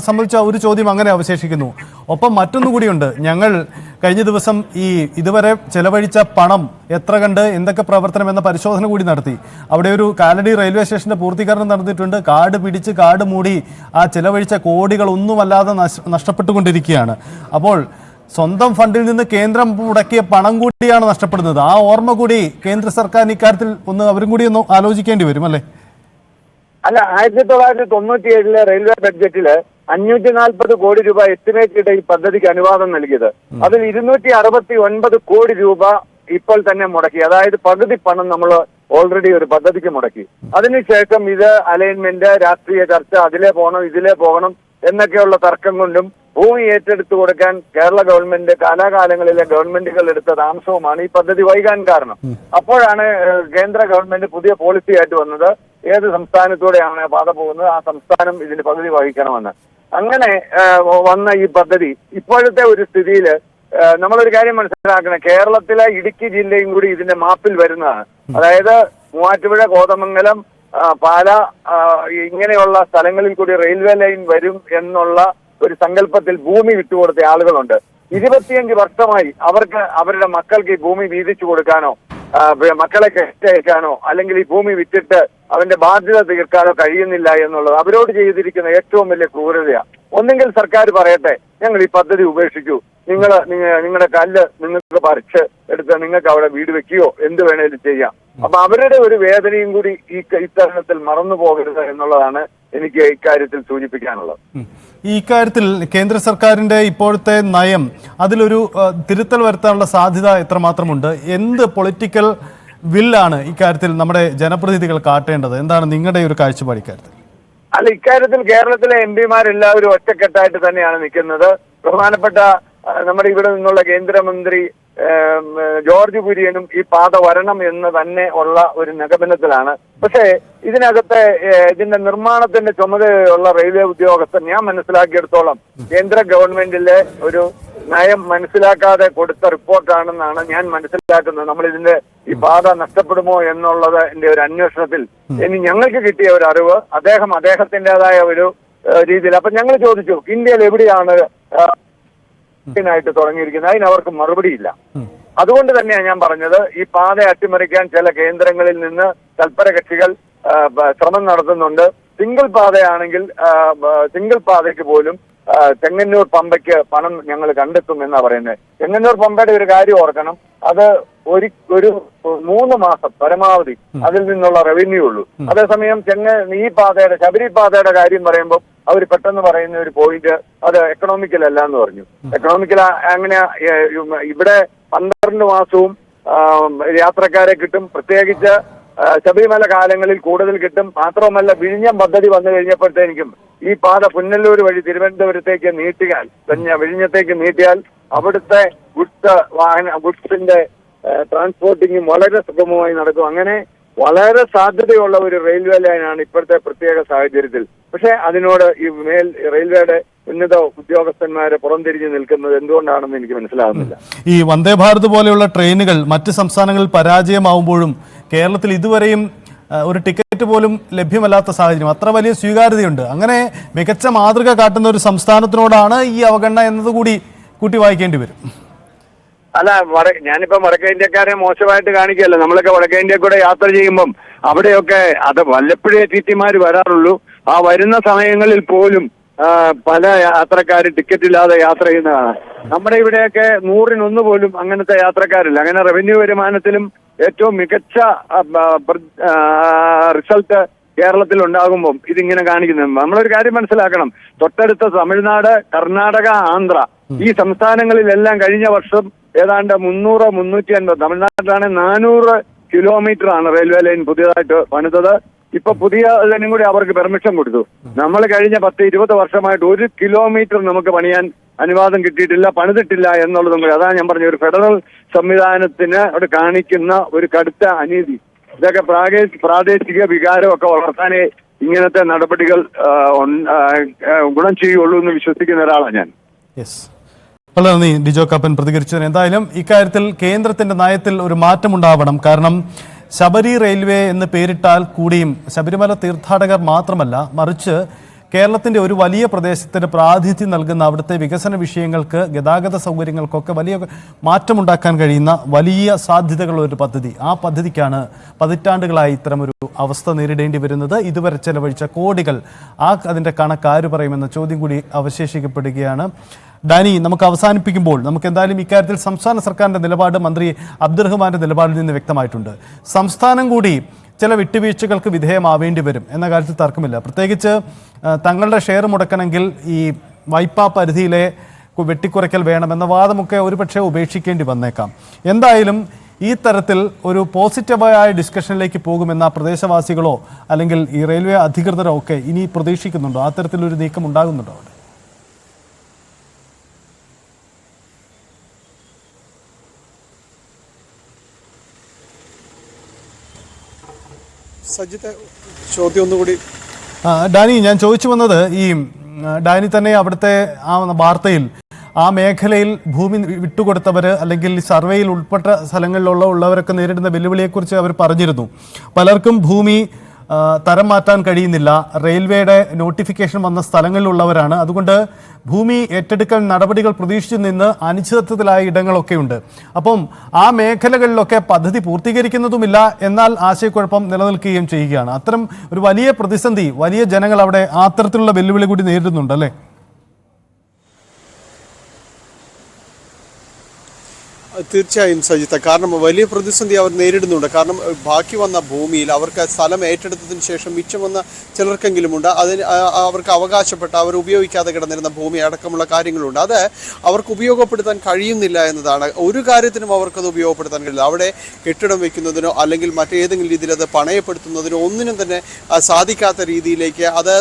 സംബന്ധിച്ച ഒരു ചോദ്യം അങ്ങനെ അവശേഷിക്കുന്നു. ഒപ്പം മറ്റൊന്നുകൂടിയുണ്ട്. ഞങ്ങൾ കഴിഞ്ഞ ദിവസം ഇതുവരെ ചെലവഴിച്ച പണം എത്ര കണ്ട് എന്തൊക്കെ പ്രവർത്തനം എന്ന പരിശോധന കൂടി നടത്തി. അവിടെ ഒരു കാലടി റെയിൽവേ സ്റ്റേഷന്റെ പൂർത്തീകരണം നടന്നിട്ടുണ്ട്. കാട് പിടിച്ച് കാട് മൂടി ആ ചെലവഴിച്ച കോടികൾ ഒന്നുമല്ലാതെ നഷ്ടപ്പെട്ടുകൊണ്ടിരിക്കുകയാണ്. അപ്പോൾ സ്വന്തം ഫണ്ടിൽ നിന്ന് കേന്ദ്രം മുടക്കിയ പണം കൂടിയാണ് നഷ്ടപ്പെടുന്നത്. ആ ഓർമ്മ കൂടി കേന്ദ്ര സർക്കാരിന് ഇക്കാര്യത്തിൽ അവരും കൂടി ഒന്ന് ആലോചിക്കേണ്ടി വരും അല്ലേ? അല്ല, 1997 റെയിൽവേ ബഡ്ജറ്റില് 540 കോടി രൂപ എസ്റ്റിമേറ്റ് ചെയ്ത ഈ പദ്ധതിക്ക് അനുവാദം നൽകിയത്. അതിൽ 269 കോടി രൂപ ഇപ്പോൾ തന്നെ മുടക്കി. അതായത് പകുതി പണം നമ്മൾ ഓൾറെഡി ഒരു പദ്ധതിക്ക് മുടക്കി. അതിനുശേഷം ഇത് അലൈൻമെന്റ്, രാഷ്ട്രീയ ചർച്ച, അതിലേ പോകണം ഇതിലേ പോകണം എന്നൊക്കെയുള്ള തർക്കം കൊണ്ടും ഭൂമി ഏറ്റെടുത്തു കൊടുക്കാൻ കേരള ഗവൺമെന്റ് കാലാകാലങ്ങളിലെ ഗവൺമെന്റുകൾ എടുത്ത താമസവുമാണ് ഈ പദ്ധതി വൈകാൻ കാരണം. അപ്പോഴാണ് കേന്ദ്ര ഗവൺമെന്റ് പുതിയ പോളിസി ആയിട്ട് വന്നത്, ഏത് സംസ്ഥാനത്തൂടെയാണ് പാത പോകുന്നത് ആ സംസ്ഥാനം ഇതിന് പകുതി വഹിക്കണമെന്ന്. അങ്ങനെ വന്ന ഈ പദ്ധതി ഇപ്പോഴത്തെ ഒരു സ്ഥിതിയിൽ നമ്മളൊരു കാര്യം മനസ്സിലാക്കണം. കേരളത്തിലെ ഇടുക്കി ജില്ലയും കൂടി ഇതിന്റെ മാപ്പിൽ വരുന്നതാണ്. അതായത് മൂവാറ്റുപുഴ, കോതമംഗലം, പാല ഇങ്ങനെയുള്ള സ്ഥലങ്ങളിൽ കൂടി റെയിൽവേ ലൈൻ വരും എന്നുള്ള ഒരു സങ്കല്പത്തിൽ ഭൂമി വിട്ടുകൊടുത്ത ആളുകളുണ്ട്. 25 വർഷമായി അവർക്ക് അവരുടെ മക്കൾക്ക് ഈ ഭൂമി വീതിച്ചു കൊടുക്കാനോ മക്കളെ കെട്ടയക്കാനോ അല്ലെങ്കിൽ ഈ ഭൂമി വിറ്റിട്ട് അവന്റെ ബാധ്യത തീർക്കാനോ കഴിയുന്നില്ല എന്നുള്ളത് അവരോട് ചെയ്തിരിക്കുന്ന ഏറ്റവും വലിയ ക്രൂരതയാണ്. ഒന്നെങ്കിൽ സർക്കാർ പറയട്ടെ, ഞങ്ങൾ ഈ പദ്ധതി ഉപേക്ഷിച്ചു, നിങ്ങളുടെ കല്ല് നിങ്ങൾക്ക് പറിച്ച് എടുത്ത് നിങ്ങൾക്ക് അവിടെ വീട് വെക്കുകയോ എന്ത് വേണേലും ചെയ്യാം. അപ്പൊ അവരുടെ ഒരു വേദനയും കൂടി ഇത്തരണത്തിൽ മറന്നു പോകരുത് എന്നുള്ളതാണ് എനിക്ക് ഇക്കാര്യത്തിൽ സൂചിപ്പിക്കാനുള്ളത്. ഈ കാര്യത്തിൽ കേന്ദ്ര സർക്കാരിന്റെ ഇപ്പോഴത്തെ നയം അതിലൊരു തിരുത്തൽ വരുത്താനുള്ള സാധ്യത എത്രമാത്രമുണ്ട്? എന്ത് പൊളിറ്റിക്കൽ വില്ലാണ് ഇക്കാര്യത്തിൽ നമ്മുടെ ജനപ്രതിനിധികൾ കാട്ടേണ്ടത്? എന്താണ് നിങ്ങളുടെ ഒരു കാഴ്ചപ്പാട് ഇക്കാര്യത്തിൽ? അല്ല, ഇക്കാര്യത്തിൽ കേരളത്തിലെ എംപിമാരെല്ലാവരും ഒറ്റക്കെട്ടായിട്ട് തന്നെയാണ് നിൽക്കുന്നത്. ബഹുമാനപ്പെട്ട നമ്മുടെ ഇവിടെ നിന്നുള്ള കേന്ദ്രമന്ത്രി ജോർജ് കുര്യനും ഈ പാത വരണം എന്ന് തന്നെ ഉള്ള ഒരു നിഗമനത്തിലാണ്. പക്ഷേ ഇതിന്റെ നിർമ്മാണത്തിന്റെ ചുമതലയുള്ള റെയിൽവേ ഉദ്യോഗസ്ഥൻ ഞാൻ മനസ്സിലാക്കിയെടുത്തോളം കേന്ദ്ര ഗവൺമെന്റിലെ ഒരു നയം മനസ്സിലാക്കാതെ കൊടുത്ത റിപ്പോർട്ടാണെന്നാണ് ഞാൻ മനസ്സിലാക്കുന്നത്. നമ്മൾ ഇതിന്റെ ഈ പാത നഷ്ടപ്പെടുമോ എന്നുള്ളത് എന്റെ ഒരു അന്വേഷണത്തിൽ ഇനി ഞങ്ങൾക്ക് കിട്ടിയ ഒരു അറിവ് അദ്ദേഹത്തിൻ്റെതായ ഒരു രീതിയിൽ. അപ്പൊ ഞങ്ങൾ ചോദിച്ചു ഇന്ത്യയിൽ എവിടെയാണ് ായിട്ട് തുടങ്ങിയിരിക്കുന്നത്, അതിന് അവർക്ക് മറുപടിയില്ല. അതുകൊണ്ട് തന്നെയാണ് ഞാൻ പറഞ്ഞത് ഈ പാത അട്ടിമറിക്കാൻ ചില കേന്ദ്രങ്ങളിൽ നിന്ന് തൽപര കക്ഷികൾ ശ്രമം നടത്തുന്നുണ്ട്. സിംഗിൾ പാതയാണെങ്കിൽ സിംഗിൾ പാതയ്ക്ക് പോലും ചെങ്ങന്നൂർ പമ്പയ്ക്ക് പണം ഞങ്ങൾ കണ്ടെത്തും എന്നാ പറയുന്നത്. ചെങ്ങന്നൂർ പമ്പയുടെ ഒരു കാര്യം ഓർക്കണം, അത് ഒരു 3 മാസം പരമാവധി അതിൽ നിന്നുള്ള റവന്യൂ ഉള്ളൂ. അതേസമയം ഈ പാതയുടെ ശബരി പാതയുടെ കാര്യം പറയുമ്പോൾ അവർ പെട്ടെന്ന് പറയുന്ന ഒരു പോയിന്റ് അത് എക്കണോമിക്കൽ അല്ല എന്ന് പറഞ്ഞു. എക്കണോമിക്കൽ അങ്ങനെ ഇവിടെ 12 മാസവും യാത്രക്കാരെ കിട്ടും, പ്രത്യേകിച്ച് ശബരിമല കാലങ്ങളിൽ കൂടുതൽ കിട്ടും. മാത്രമല്ല വിഴിഞ്ഞം പദ്ധതി വന്നു കഴിഞ്ഞപ്പോഴത്തേക്കും ഈ പാത പുനലൂർ വഴി തിരുവനന്തപുരത്തേക്ക് നീട്ടിയാൽ വിഴിഞ്ഞത്തേക്ക് നീട്ടിയാൽ അവിടുത്തെ ഗുഡ്സിന്റെ ട്രാൻസ്പോർട്ടിങ്ങും വളരെ സുഗമമായി നടക്കും. അങ്ങനെ വളരെ സാധ്യതയുള്ള ഒരു റെയിൽവേ ലൈനാണ് ഇപ്പോഴത്തെ പ്രത്യേക സാഹചര്യത്തിൽ. പക്ഷെ അതിനോട് ഈ റെയിൽവേയുടെ ഉന്നത ഉദ്യോഗസ്ഥന്മാരെ പുറംതിരിഞ്ഞ് നിൽക്കുന്നത് എന്തുകൊണ്ടാണെന്ന് എനിക്ക് മനസ്സിലാകുന്നില്ല. ഈ വന്ദേ ഭാരത് പോലെയുള്ള ട്രെയിനുകൾ മറ്റ് സംസ്ഥാനങ്ങളിൽ പരാജയമാവുമ്പോഴും കേരളത്തിൽ ഇതുവരെയും ഒരു ടിക്കറ്റ് പോലും ലഭ്യമല്ലാത്ത സാഹചര്യം, അത്ര വലിയ സ്വീകാര്യതയുണ്ട്. അങ്ങനെ മികച്ച മാതൃക കാട്ടുന്ന ഒരു സംസ്ഥാനത്തിനോടാണ് ഈ അവഗണന എന്നതുകൂടി കൂട്ടി വായിക്കേണ്ടി വരും. അല്ല, ഞാനിപ്പോ വടക്കേ ഇന്ത്യക്കാരെ മോശമായിട്ട് കാണിക്കുകയല്ല. നമ്മളൊക്കെ വടക്കേ ഇന്ത്യ കൂടെ യാത്ര ചെയ്യുമ്പം അവിടെയൊക്കെ അത് വല്ലപ്പോഴേ ടിറ്റിമാര് വരാറുള്ളൂ. ആ വരുന്ന സമയങ്ങളിൽ പോലും പല യാത്രക്കാർ ടിക്കറ്റ് ഇല്ലാതെ യാത്ര ചെയ്യുന്നതാണ്. നമ്മുടെ ഇവിടെയൊക്കെ 100-1 പോലും അങ്ങനത്തെ യാത്രക്കാരില്ല. അങ്ങനെ റവന്യൂ വരുമാനത്തിലും ഏറ്റവും മികച്ച റിസൾട്ട് കേരളത്തിൽ ഉണ്ടാകുമ്പം ഇതിങ്ങനെ കാണിക്കുന്നത്. നമ്മളൊരു കാര്യം മനസ്സിലാക്കണം, തൊട്ടടുത്ത തമിഴ്നാട്, കർണാടക, ആന്ധ്ര ഈ സംസ്ഥാനങ്ങളിലെല്ലാം കഴിഞ്ഞ വർഷം ഏതാണ്ട് 300-350, തമിഴ്നാട്ടിലാണ് 400 കിലോമീറ്റർ ആണ് റെയിൽവേ ലൈൻ പുതിയതായിട്ട് പണിതത്. ഇപ്പൊ പുതിയ ലൈനും കൂടി അവർക്ക് പെർമിഷൻ കൊടുത്തു. നമ്മൾ കഴിഞ്ഞ 10-20 വർഷമായിട്ട് 1 കിലോമീറ്റർ നമുക്ക് പണിയാൻ അനുവാദം കിട്ടിയിട്ടില്ല, പണിതിട്ടില്ല എന്നുള്ളതും കൂടി. അതാണ് ഞാൻ പറഞ്ഞ ഒരു ഫെഡറൽ സംവിധാനത്തിന് അവിടെ കാണിക്കുന്ന ഒരു കടുത്ത അനീതി. ഇതൊക്കെ പ്രാദേശിക വികാരമൊക്കെ വളർത്താനേ ഇങ്ങനത്തെ നടപടികൾ ഗുണം ചെയ്യുള്ളൂ എന്ന് വിശ്വസിക്കുന്ന ഒരാളാണ് ഞാൻ. വളരെ നന്ദി ഡിജോ കാപ്പൻ പ്രതികരിച്ചതിന്. എന്തായാലും ഇക്കാര്യത്തിൽ കേന്ദ്രത്തിന്റെ നയത്തിൽ ഒരു മാറ്റമുണ്ടാവണം. കാരണം ശബരി റെയിൽവേ എന്ന് പേരിട്ടാൽ കൂടിയും ശബരിമല തീർത്ഥാടകർ മാത്രമല്ല, മറിച്ച് കേരളത്തിന്റെ ഒരു വലിയ പ്രദേശത്തിന് പ്രാതിനിധ്യം നൽകുന്ന അവിടുത്തെ വികസന വിഷയങ്ങൾക്ക്, ഗതാഗത സൗകര്യങ്ങൾക്കൊക്കെ വലിയ മാറ്റമുണ്ടാക്കാൻ കഴിയുന്ന വലിയ സാധ്യതകളുള്ള ഒരു പദ്ധതി. ആ പദ്ധതിക്കാണ് പതിറ്റാണ്ടുകളായി ഇത്തരമൊരു അവസ്ഥ നേരിടേണ്ടി വരുന്നത്. ഇതുവരെ ചെലവഴിച്ച കോടികൾ, അതിന്റെ കണക്ക് ആര് പറയുമെന്ന ചോദ്യം കൂടി അവശേഷിക്കപ്പെടുകയാണ്. ഡാനി, നമുക്ക് അവസാനിപ്പിക്കുമ്പോൾ നമുക്ക് എന്തായാലും ഇക്കാര്യത്തിൽ സംസ്ഥാന സർക്കാരിന്റെ നിലപാട് മന്ത്രി അബ്ദുറഹ്മാന്റെ നിലപാടിൽ നിന്ന് വ്യക്തമായിട്ടുണ്ട്. സംസ്ഥാനം കൂടി ചില വിട്ടുവീഴ്ചകൾക്ക് വിധേയമാവേണ്ടി വരും എന്ന കാര്യത്തിൽ തർക്കമില്ല. പ്രത്യേകിച്ച് തങ്ങളുടെ ഷെയർ മുടക്കണമെങ്കിൽ ഈ വായ്പാ പരിധിയിലെ വെട്ടിക്കുറയ്ക്കൽ വേണമെന്ന വാദമൊക്കെ ഒരുപക്ഷെ ഉപേക്ഷിക്കേണ്ടി വന്നേക്കാം. എന്തായാലും ഈ തരത്തിൽ ഒരു പോസിറ്റീവായ ഡിസ്കഷനിലേക്ക് പോകുമെന്ന പ്രദേശവാസികളോ അല്ലെങ്കിൽ ഈ റെയിൽവേ അധികൃതരോ ഒക്കെ ഇനി പ്രതീക്ഷിക്കുന്നുണ്ടോ? ആ തരത്തിലൊരു നീക്കം ഉണ്ടാകുന്നുണ്ടോ? സജിത്ത്, ചോദ്യം ഒന്നുകൂടി. ഡാനി, ഞാൻ ചോദിച്ചു വന്നത് ഈ ഡാനി തന്നെ അവിടുത്തെ ആ വാർത്തയിൽ ആ മേഖലയിൽ ഭൂമി വിട്ടുകൊടുത്തവർ അല്ലെങ്കിൽ സർവേയിൽ ഉൾപ്പെട്ട സ്ഥലങ്ങളിലുള്ളവരൊക്കെ നേരിടുന്ന വെല്ലുവിളിയെക്കുറിച്ച് അവർ പറഞ്ഞിരുന്നു. പലർക്കും ഭൂമി തരം മാറ്റാൻ കഴിയുന്നില്ല. റെയിൽവേയുടെ നോട്ടിഫിക്കേഷൻ വന്ന സ്ഥലങ്ങളിലുള്ളവരാണ്. അതുകൊണ്ട് ഭൂമി ഏറ്റെടുക്കാൻ നടപടികൾ പ്രതീക്ഷിച്ചു നിന്ന് അനിശ്ചിതത്വത്തിലായ ഇടങ്ങളൊക്കെയുണ്ട്. അപ്പം ആ മേഖലകളിലൊക്കെ പദ്ധതി പൂർത്തീകരിക്കുന്നതുമില്ല, എന്നാൽ ആശയക്കുഴപ്പം നിലനിൽക്കുകയും ചെയ്യുകയാണ്. അത്തരം ഒരു വലിയ പ്രതിസന്ധി, വലിയ ജനങ്ങൾ അവിടെ ആ തരത്തിലുള്ള വെല്ലുവിളി കൂടി നേരിടുന്നുണ്ട് അല്ലേ? തീർച്ചയായും സജിത്ത, കാരണം വലിയ പ്രതിസന്ധി അവർ നേരിടുന്നുണ്ട്. കാരണം ബാക്കി വന്ന ഭൂമിയിൽ അവർക്ക് സ്ഥലം ഏറ്റെടുത്തതിന് ശേഷം മിച്ചം വന്ന ചിലർക്കെങ്കിലുമുണ്ട്. അതിന് അവർക്ക് അവകാശപ്പെട്ട അവർ ഉപയോഗിക്കാതെ കിടന്നിരുന്ന ഭൂമി അടക്കമുള്ള കാര്യങ്ങളുണ്ട്. അത് അവർക്ക് ഉപയോഗപ്പെടുത്താൻ കഴിയുന്നില്ല എന്നതാണ്. ഒരു കാര്യത്തിനും അവർക്കത് ഉപയോഗപ്പെടുത്താൻ കഴിയില്ല. അവിടെ കെട്ടിടം വെക്കുന്നതിനോ അല്ലെങ്കിൽ മറ്റേതെങ്കിലും രീതിയിൽ അത് പണയപ്പെടുത്തുന്നതിനോ ഒന്നിനും തന്നെ സാധിക്കാത്ത രീതിയിലേക്ക്, അത്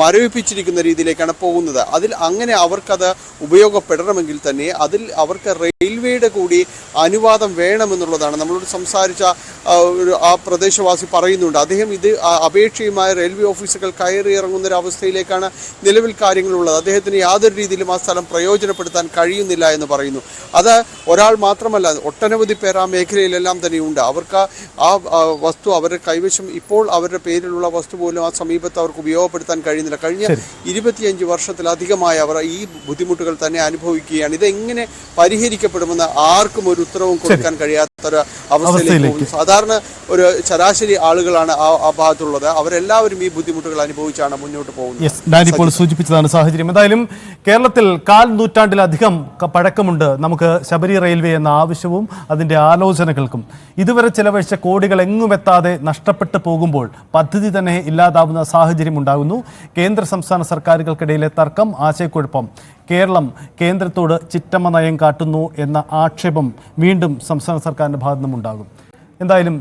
മരവിപ്പിച്ചിരിക്കുന്ന രീതിയിലേക്കാണ് പോകുന്നത്. അതിൽ അങ്ങനെ അവർക്കത് ഉപയോഗപ്പെടണമെങ്കിൽ തന്നെ അതിൽ അവർക്ക് റെയിൽവേയുടെ കൂടി കൂടി അനുവാദം വേണമെന്നുള്ളതാണ്. നമ്മളോട് സംസാരിച്ച ആ പ്രദേശവാസി പറയുന്നുണ്ട്. അദ്ദേഹം ഇത് അപേക്ഷയുമായി റെയിൽവേ ഓഫീസുകൾ കയറി ഇറങ്ങുന്ന ഒരു അവസ്ഥയിലേക്കാണ് നിലവിൽ കാര്യങ്ങളുള്ളത്. അദ്ദേഹത്തിന് യാതൊരു രീതിയിലും ആ സ്ഥലം പ്രയോജനപ്പെടുത്താൻ കഴിയുന്നില്ല എന്ന് പറയുന്നു. അത് ഒരാൾ മാത്രമല്ല, ഒട്ടനവധി പേർ ആ മേഖലയിലെല്ലാം തന്നെയുണ്ട്. അവർക്ക് ആ വസ്തു അവരുടെ കൈവശം ഇപ്പോൾ അവരുടെ പേരിലുള്ള വസ്തു പോലും ആ സമീപത്ത് അവർക്ക് ഉപയോഗപ്പെടുത്താൻ കഴിയുന്നില്ല. കഴിഞ്ഞ 25 വർഷത്തിലധികമായി അവർ ഈ ബുദ്ധിമുട്ടുകൾ തന്നെ അനുഭവിക്കുകയാണ്. ഇതെങ്ങനെ പരിഹരിക്കപ്പെടുമെന്ന് ആർക്കും ഒരു ഉത്തരവും കൊടുക്കാൻ കഴിയാത്തൊരു അവസ്ഥയിലേക്ക് പോകുന്നു. സാധാരണ ഒരു ശരാശരി ആളുകളാണ് ആ ഭാഗത്തുള്ളത്. അവരെല്ലാവരും ഈ ബുദ്ധിമുട്ടുകൾ അനുഭവിച്ചാണ് മുന്നോട്ട് പോകുന്നത്. ഡാനി ഇപ്പോൾ സൂചിപ്പിച്ചതാണ് സാഹചര്യം. എന്തായാലും കേരളത്തിൽ 1/4 നൂറ്റാണ്ടിലധികം പഴക്കമുണ്ട് നമുക്ക് ശബരി റെയിൽവേ എന്ന ആവശ്യവും അതിന്റെ ആലോചനകൾക്കും. ഇതുവരെ ചെലവഴിച്ച കോടികൾ എങ്ങുമെത്താതെ നഷ്ടപ്പെട്ടു പോകുമ്പോൾ പദ്ധതി തന്നെ ഇല്ലാതാവുന്ന സാഹചര്യം ഉണ്ടാകുന്നു. കേന്ദ്ര സംസ്ഥാന സർക്കാരുകൾക്കിടയിലെ തർക്കം, ആശയക്കുഴപ്പം, കേരളം കേന്ദ്രത്തോട് ചിറ്റമ്മ നയം കാട്ടുന്നു എന്ന ആക്ഷേപം വീണ്ടും സംസ്ഥാന സർക്കാരിന്റെ ഭാഗത്തു നിന്നും ഉണ്ടാകും. എന്തായാലും